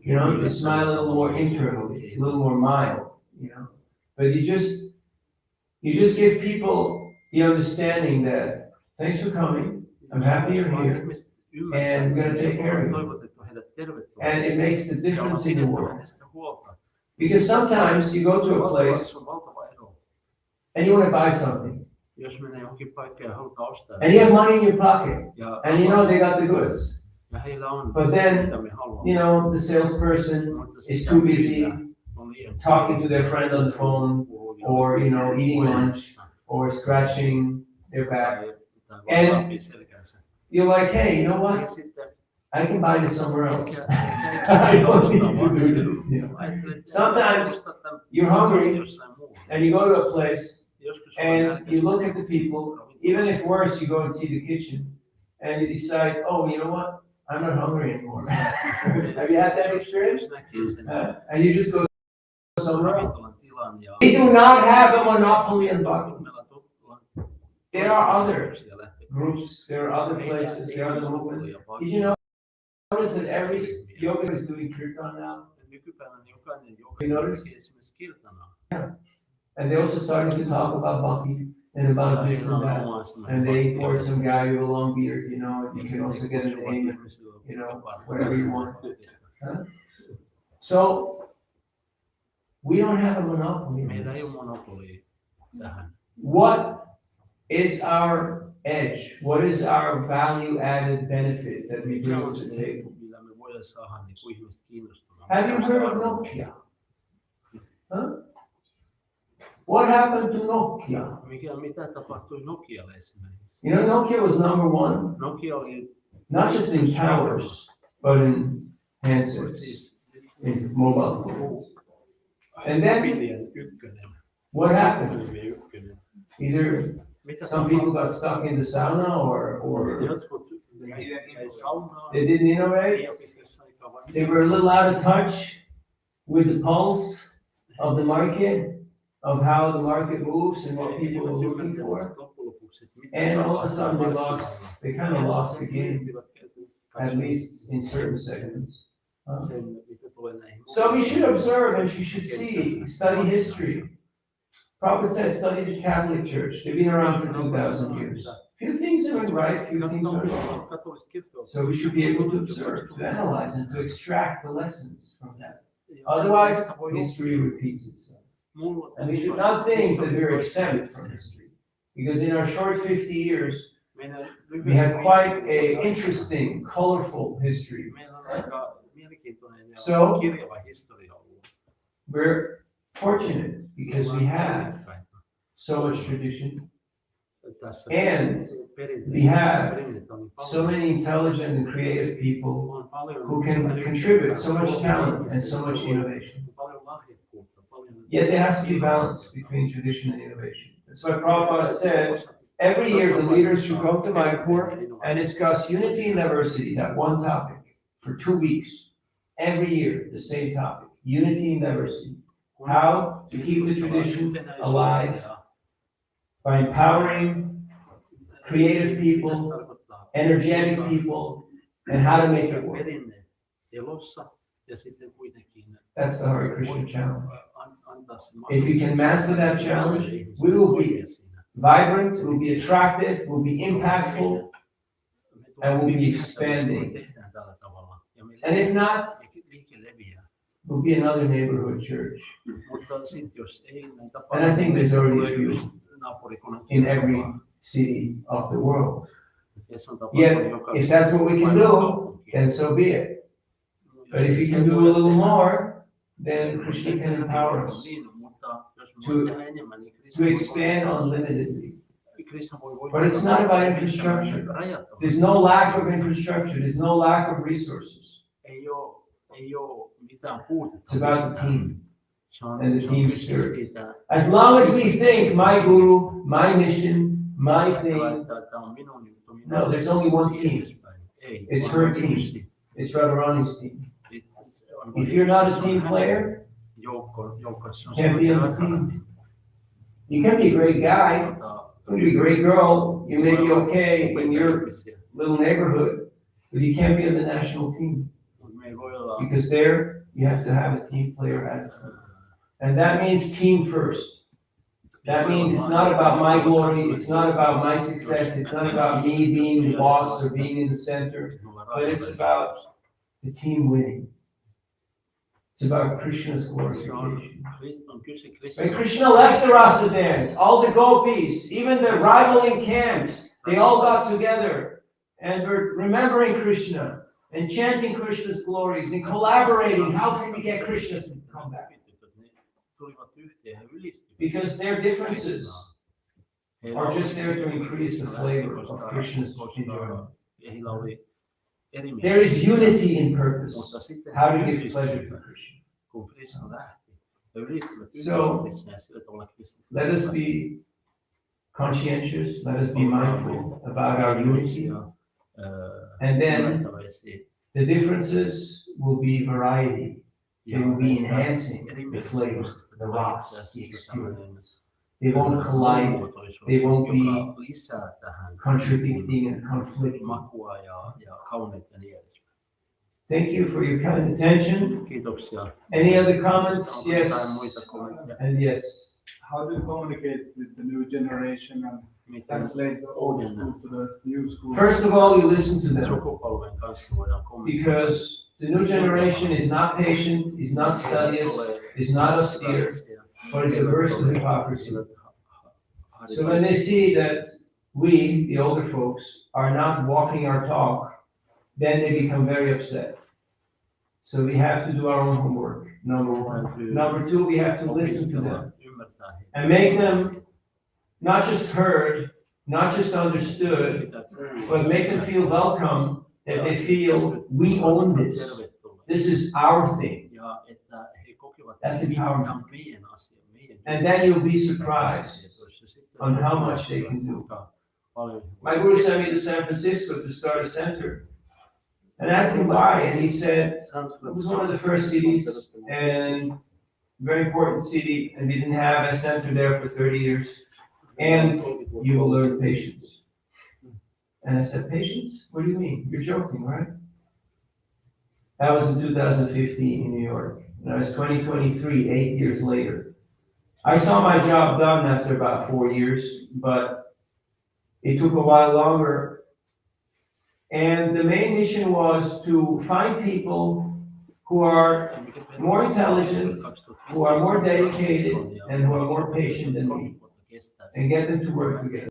you know, you smile a little more internally, it's a little more mild, you know, but you just give people the understanding that, thanks for coming, I'm happy you're here, and we're gonna take care of you. And it makes the difference in the world. Because sometimes you go to a place and you want to buy something. And you have money in your pocket. And you know they got the goods. Ja heillä on, But then, mitä me haluamme. you know, the salesperson is too busy talking to their friend on the phone, or, you know, eating lunch, or scratching their back. And you're like, hey, you know what? I can buy this somewhere else. I don't need to do this, you know. Sometimes you're hungry and you go to a place and you look at the people, even if worse, you go and see the kitchen and you decide, oh, you know what? I'm not hungry anymore. Have you had that experience? And you just go somewhere else. We do not have a monopoly on Bhakti. There are other groups, there are other places, there are other movements. Did you notice that every yoga is doing kirtan now? You notice? Yeah. And they also started to talk about Bhakti and about this and that. And they poured some guy with a long beard, you know, and you can also get a name, you know, whatever you want. Huh? So, we don't have a monopoly. Meillä ei ole monopolia tähän. What is our edge? What is our value added benefit that we bring to the table? Millä me voidaan saada niin kuin ihmiset kiinnostumaan. Have you heard of Nokia? Huh? What happened to Nokia? Mitä tapahtui Nokialle esimerkiksi? You know, Nokia was number one, Nokia oli not just in towers, but in handsets, in mobile phones. And then ykkönen. what happened? Ykkönen. Either some people got stuck in the sauna or Jotkut ei saunaa. they didn't innovate. They were a little out of touch with the pulse of the market, of how the market moves and what people are looking for. And all of a sudden they kind of lost the game, at least in certain segments. So we should observe and you should see, study history. Prabhupada said, study the Catholic Church. They've been around for 2,000 years. Few things are right, few things are wrong. So we should be able to observe, to analyze, and to extract the lessons from that. Otherwise, history repeats itself. And we should not think that we're exempt from history. Because in our short 50 years, we have quite an interesting, colorful history. So, we're fortunate because we have so much tradition and we have so many intelligent and creative people who can contribute so much talent and so much innovation. Yet there has to be balance between tradition and innovation. That's why Prabhupada said, every year the leaders should come to Mayapur and discuss unity and diversity, that one topic, for 2 weeks. Every year, the same topic, unity and diversity. How to keep the tradition alive by empowering creative people, energetic people, and how to make it work. That's the Hare Krishna challenge. If you can master that challenge, we will be vibrant, we'll be attractive, we'll be impactful, and we'll be expanding. And if not, we'll be another neighborhood church. And I think there's already a few in every city of the world. Yet, if that's what we can do, then so be it. But if you can do a little more, then Krishna can empower us to expand unlimitedly. But it's not about infrastructure. There's no lack of infrastructure. There's no lack of resources. It's about the team and the team spirit. As long as we think, my guru, my mission, my thing, no, there's only one team. It's her team. It's Radharani's team. If you're not a team player, you can't be on the team. You can be a great guy, you can be a great girl, you may be okay in your little neighborhood, but you can't be on the national team. Because there, you have to have a team player attitude. And that means team first. That means it's not about my glory, it's not about my success, it's not about me being the boss or being in the center, but it's about the team winning. It's about Krishna's glorification. When Krishna left the Rasa dance, all the gopis, even the rivaling camps, they all got together and were remembering Krishna and chanting Krishna's glories and collaborating. How can we get Krishna to come back? Because their differences are just there to increase the flavor of Krishna's enjoyment. There is unity in purpose. How to give pleasure to Krishna. So, let us be conscientious, let us be mindful about our unity, and then the differences will be variety. They will be enhancing the flavor, the ras, the experience. They won't collide, they won't be contradicting and conflicting. Thank you for your kind attention. Any other comments? Yes. And yes. How do you communicate with the new generation and translate the old school to the new school? First of all, you listen to them. Because the new generation is not patient, is not studious, is not austere, but it's averse to hypocrisy. So when they see that we, the older folks, are not walking our talk, then they become very upset. So we have to do our own homework, number one. Number two, we have to listen to them and make them not just heard, not just understood, but make them feel welcome, that they feel we own this. This is our thing. That's empowerment. And then you'll be surprised on how much they can do. My guru sent me to San Francisco to start a center. And asked him why, and he said, it was one of the first cities, and very important city, and we didn't have a center there for 30 years. And you will learn patience. And I said, patience? What do you mean? You're joking, right? That was in 2015 in New York. And I was 2023, 8 years later. I saw my job done after about 4 years, but it took a while longer. And the main mission was to find people who are more intelligent, who are more dedicated, and who are more patient than me, and get them to work together.